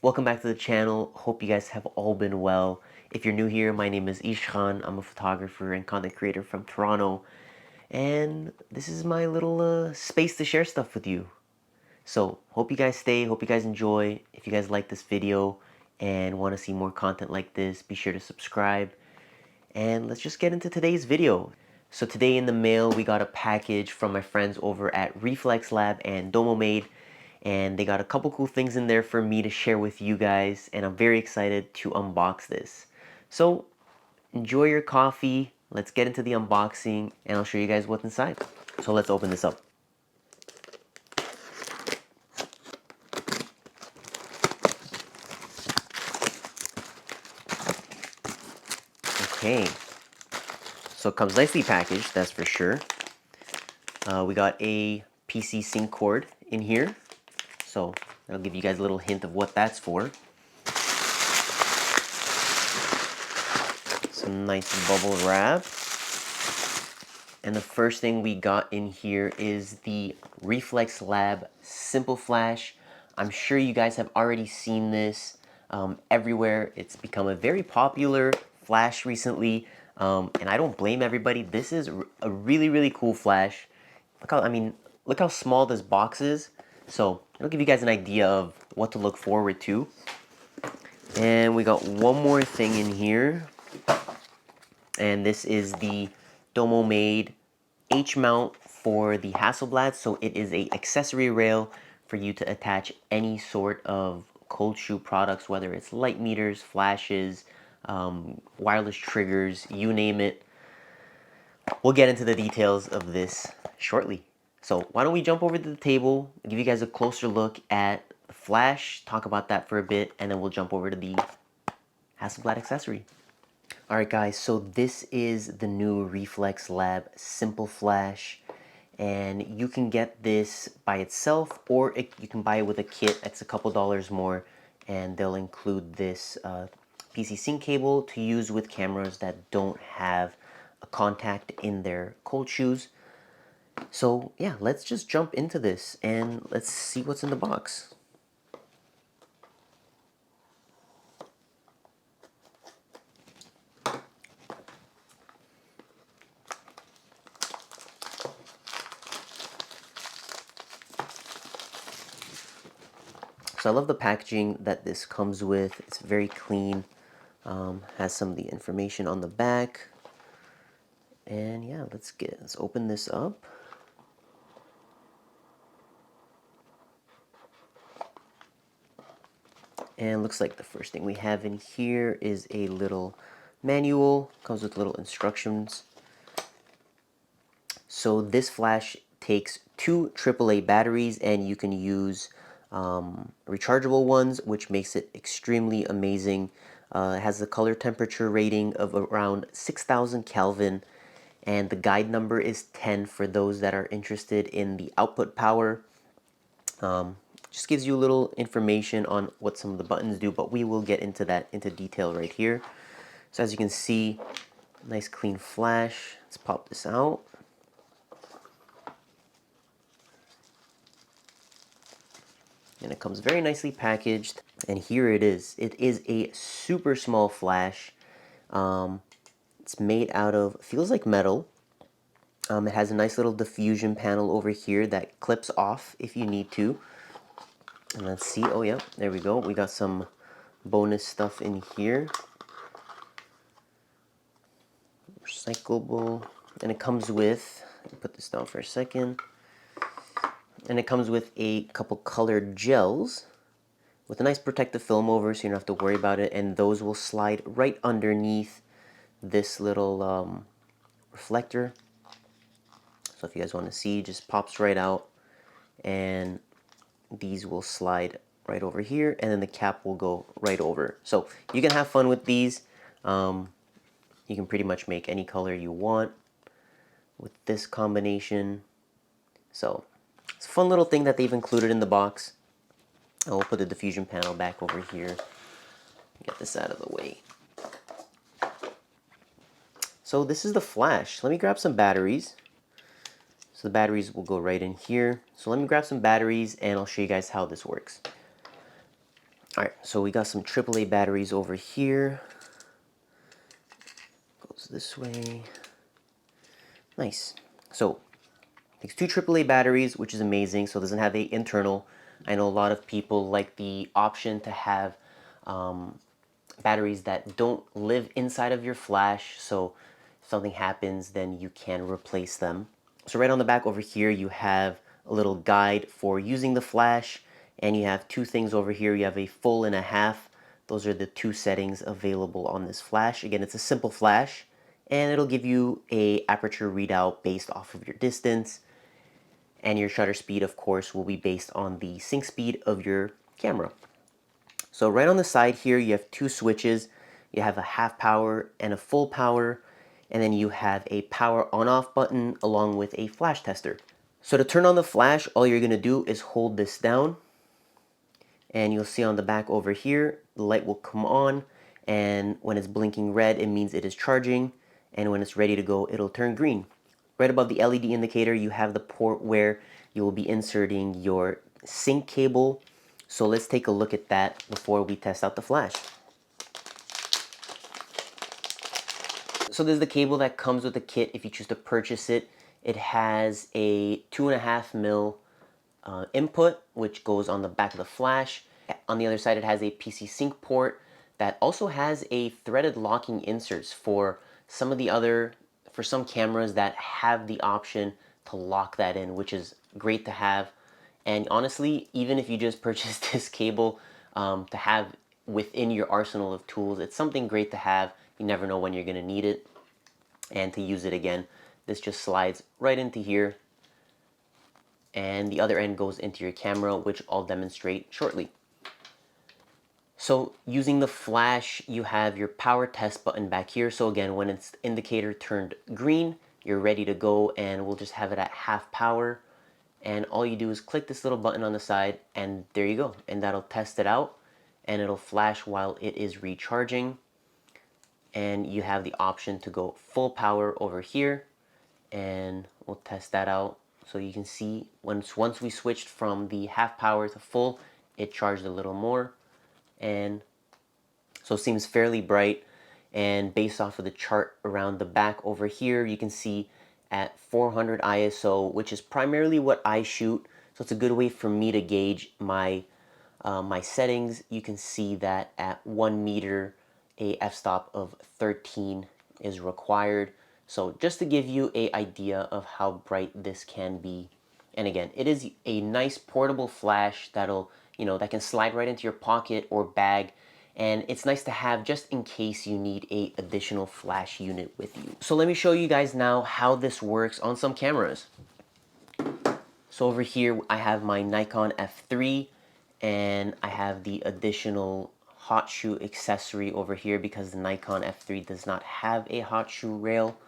Welcome back to the channel. Hope you guys have all been well. If you're new here, my name is Ishkan. I'm a photographer and content creator from Toronto, and this is my little space to share stuff with you. So hope you guys stay, hope you guys enjoy. If you guys like this video and want to see more content like this, be sure to subscribe. And let's just get into today's video. So today in the mail, we got a package from my friends over at Reflx Lab and Domo Made. And they got a couple cool things in there for me to share with you guys, and I'm very excited to unbox this. So enjoy your coffee, let's get into the unboxing, and I'll show you guys what's inside. So let's open this up. Okay, so it comes nicely packaged, that's for sure. We got a PC sync cord in here, so I'll give you guys a little hint of what that's for. Some nice bubble wrap. And the first thing we got in here is the Reflx Lab Simple Flash. I'm sure you guys have already seen this everywhere. It's become a very popular flash recently, and I don't blame everybody. This is a really cool flash. Look how small this box is. So it'll give you guys an idea of what to look forward to. And we got one more thing in here, and this is the Domo Made H-mount for the Hasselblad. So it is a accessory rail for you to attach any sort of cold shoe products, whether it's light meters, flashes, wireless triggers, you name it. We'll get into the details of this shortly. So why don't we jump over to the table, give you guys a closer look at the flash, talk about that for a bit, and then we'll jump over to the Hasselblad accessory. Alright guys, so this is the new Reflx Lab Simple Flash, and you can get this by itself, or you can buy it with a kit. It's a couple dollars more, and they'll include this PC sync cable to use with cameras that don't have a contact in their cold shoes. So yeah, let's just jump into this and let's see what's in the box. So I love the packaging that this comes with. It's very clean, has some of the information on the back. And yeah, let's open this up. And looks like the first thing we have in here is a little manual. Comes with little instructions. So this flash takes two AAA batteries, and you can use rechargeable ones, which makes it extremely amazing. It has a color temperature rating of around 6,000 Kelvin, and the guide number is 10 for those that are interested in the output power. Just gives you a little information on what some of the buttons do, but we will get into that into detail right here. So as you can see, nice clean flash. Let's pop this out. And it comes very nicely packaged, and here it is. It is a super small flash. It's made out of, feels like metal. It has a nice little diffusion panel over here that clips off if you need to. And let's see, oh yeah, there we go. We got some bonus stuff in here. Recyclable. And it comes with, let me put this down for a second. And it comes with a couple colored gels with a nice protective film over, so you don't have to worry about it. And those will slide right underneath this little reflector. So if you guys want to see, just pops right out, and these will slide right over here, and then the cap will go right over. So you can have fun with these. You can pretty much make any color you want with this combination. So it's a fun little thing that they've included in the box. And we'll put the diffusion panel back over here. Get this out of the way. So this is the flash. Let me grab some batteries. So the batteries will go right in here. So let me grab some batteries and I'll show you guys how this works. All right, so we got some AAA batteries over here. Goes this way. Nice. So takes two AAA batteries, which is amazing. So it doesn't have a internal. I know a lot of people like the option to have batteries that don't live inside of your flash. So if something happens, then you can replace them. So right on the back over here, you have a little guide for using the flash, and you have two things over here. You have a full and a half. Those are the two settings available on this flash. Again, it's a simple flash, and it'll give you a aperture readout based off of your distance, and your shutter speed, of course, will be based on the sync speed of your camera. So right on the side here, you have two switches. You have a half power and a full power, and then you have a power on-off button along with a flash tester. So to turn on the flash, all you're gonna do is hold this down, and you'll see on the back over here, the light will come on, and when it's blinking red, it means it is charging, and when it's ready to go, it'll turn green. Right above the LED indicator, you have the port where you will be inserting your sync cable. So let's take a look at that before we test out the flash. So this is the cable that comes with the kit if you choose to purchase it. It has a 2.5 mil input, which goes on the back of the flash. On the other side, it has a PC sync port that also has a threaded locking inserts for some of the other, for some cameras that have the option to lock that in, which is great to have. And honestly, even if you just purchase this cable to have within your arsenal of tools, it's something great to have. You never know when you're going to need it and to use it again. This just slides right into here, and the other end goes into your camera, which I'll demonstrate shortly. So using the flash, you have your power test button back here. So again, when it's indicator turned green, you're ready to go, and we'll just have it at half power. And all you do is click this little button on the side, and there you go. And that'll test it out, and it'll flash while it is recharging. And you have the option to go full power over here, and we'll test that out. So you can see once we switched from the half power to full, it charged a little more, and so it seems fairly bright. And based off of the chart around the back over here, you can see at 400 ISO, which is primarily what I shoot. So it's a good way for me to gauge my my settings. You can see that at 1 meter, a f-stop of 13 is required. So just to give you an idea of how bright this can be. And again, it is a nice portable flash that'll, that can slide right into your pocket or bag. And it's nice to have just in case you need a additional flash unit with you. So let me show you guys now how this works on some cameras. So over here, I have my Nikon F3, and I have the additional hot shoe accessory over here because the Nikon F3 does not have a hot shoe rail.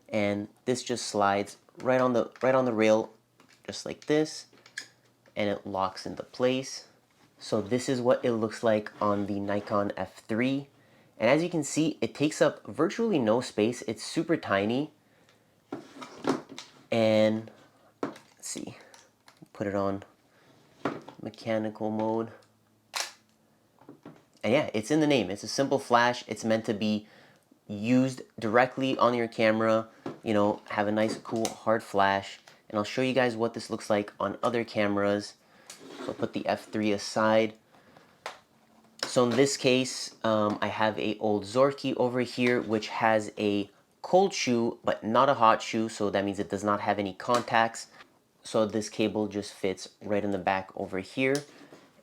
And this just slides right on the rail, just like this, and it locks into place. So this is what it looks like on the Nikon F3. And as you can see, it takes up virtually no space. It's super tiny. And let's see, put it on mechanical mode. And yeah, it's in the name. It's a simple flash. It's meant to be used directly on your camera, have a nice, cool, hard flash. And I'll show you guys what this looks like on other cameras. So I'll put the F3 aside. So in this case, I have a old Zorky over here, which has a cold shoe, but not a hot shoe. So that means it does not have any contacts. So this cable just fits right in the back over here.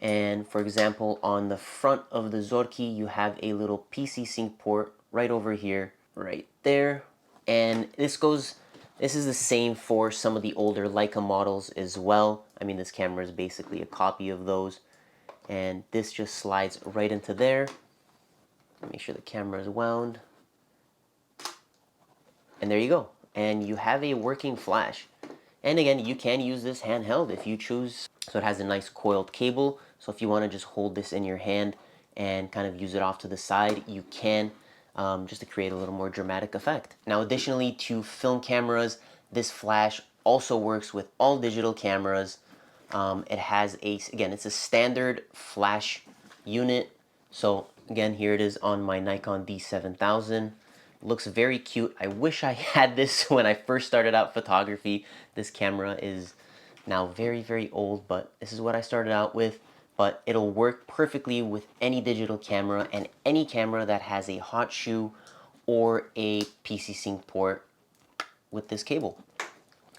And for example, on the front of the Zorky, you have a little PC sync port right over here, right there. And this is the same for some of the older Leica models as well. I mean, this camera is basically a copy of those. And this just slides right into there. Make sure the camera is wound. And there you go. And you have a working flash. And again, you can use this handheld if you choose. So it has a nice coiled cable. So if you want to just hold this in your hand and kind of use it off to the side, you can, just to create a little more dramatic effect. Now, additionally to film cameras, this flash also works with all digital cameras. It has again, it's a standard flash unit. So again, here it is on my Nikon D7000. Looks very cute. I wish I had this when I first started out photography. This camera is now very, very old, but this is what I started out with. But it'll work perfectly with any digital camera and any camera that has a hot shoe or a PC sync port with this cable.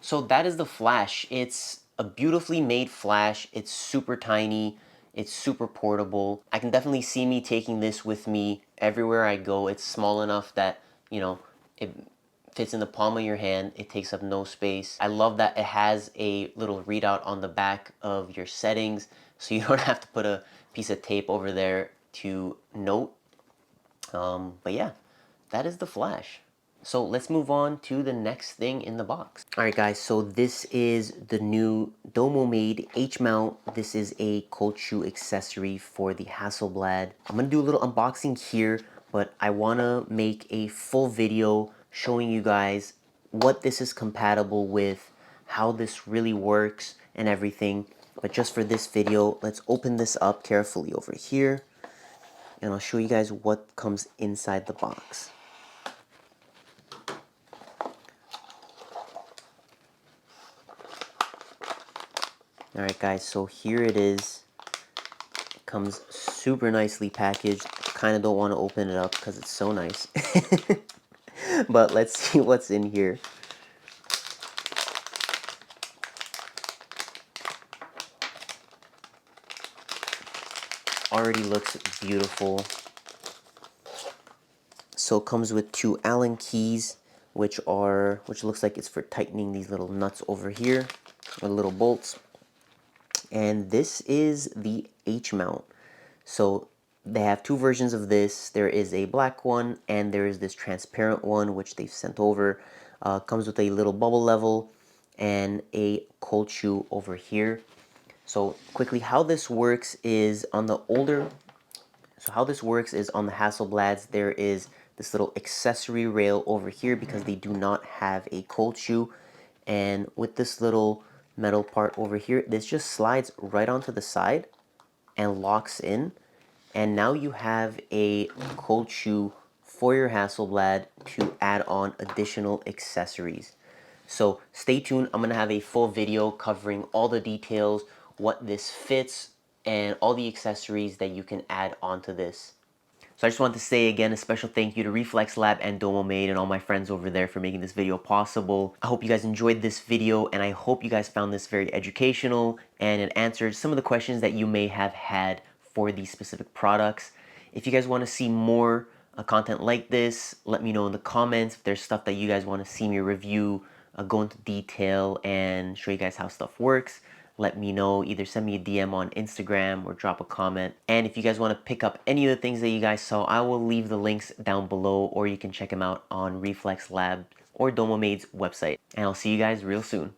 So that is the flash. It's a beautifully made flash. It's super tiny. It's super portable. I can definitely see me taking this with me everywhere I go. It's small enough that, you know, it fits in the palm of your hand. It takes up no space. I love that it has a little readout on the back of your settings, so you don't have to put a piece of tape over there to note. But yeah, that is the flash. So let's move on to the next thing in the box. All right, guys, so this is the new Domo made H-mount. This is a cold shoe accessory for the Hasselblad. I'm gonna do a little unboxing here, but I wanna make a full video showing you guys what this is compatible with, how this really works and everything. But just for this video, let's open this up carefully over here, and I'll show you guys what comes inside the box. Alright guys, so here it is. It comes super nicely packaged. Kind of don't want to open it up because it's so nice. But let's see what's in here. Already looks beautiful. So it comes with two Allen keys, which looks like it's for tightening these little nuts over here, or little bolts. And this is the H mount. So they have two versions of this. There is a black one and there is this transparent one, which they've sent over. Comes with a little bubble level and a cold shoe over here. So quickly, how this works is on the Hasselblads, there is this little accessory rail over here because they do not have a cold shoe. And with this little metal part over here, this just slides right onto the side and locks in. And now you have a cold shoe for your Hasselblad to add on additional accessories. So stay tuned. I'm going to have a full video covering all the details, what this fits, and all the accessories that you can add onto this. So I just want to say again a special thank you to Reflx Lab and Domo Made and all my friends over there for making this video possible. I hope you guys enjoyed this video, and I hope you guys found this very educational and it answered some of the questions that you may have had for these specific products. If you guys want to see more content like this, let me know in the comments if there's stuff that you guys want to see me review, go into detail and show you guys how stuff works. Let me know. Either send me a DM on Instagram or drop a comment. And if you guys want to pick up any of the things that you guys saw, I will leave the links down below, or you can check them out on Reflx Lab or Domo Made's website. And I'll see you guys real soon.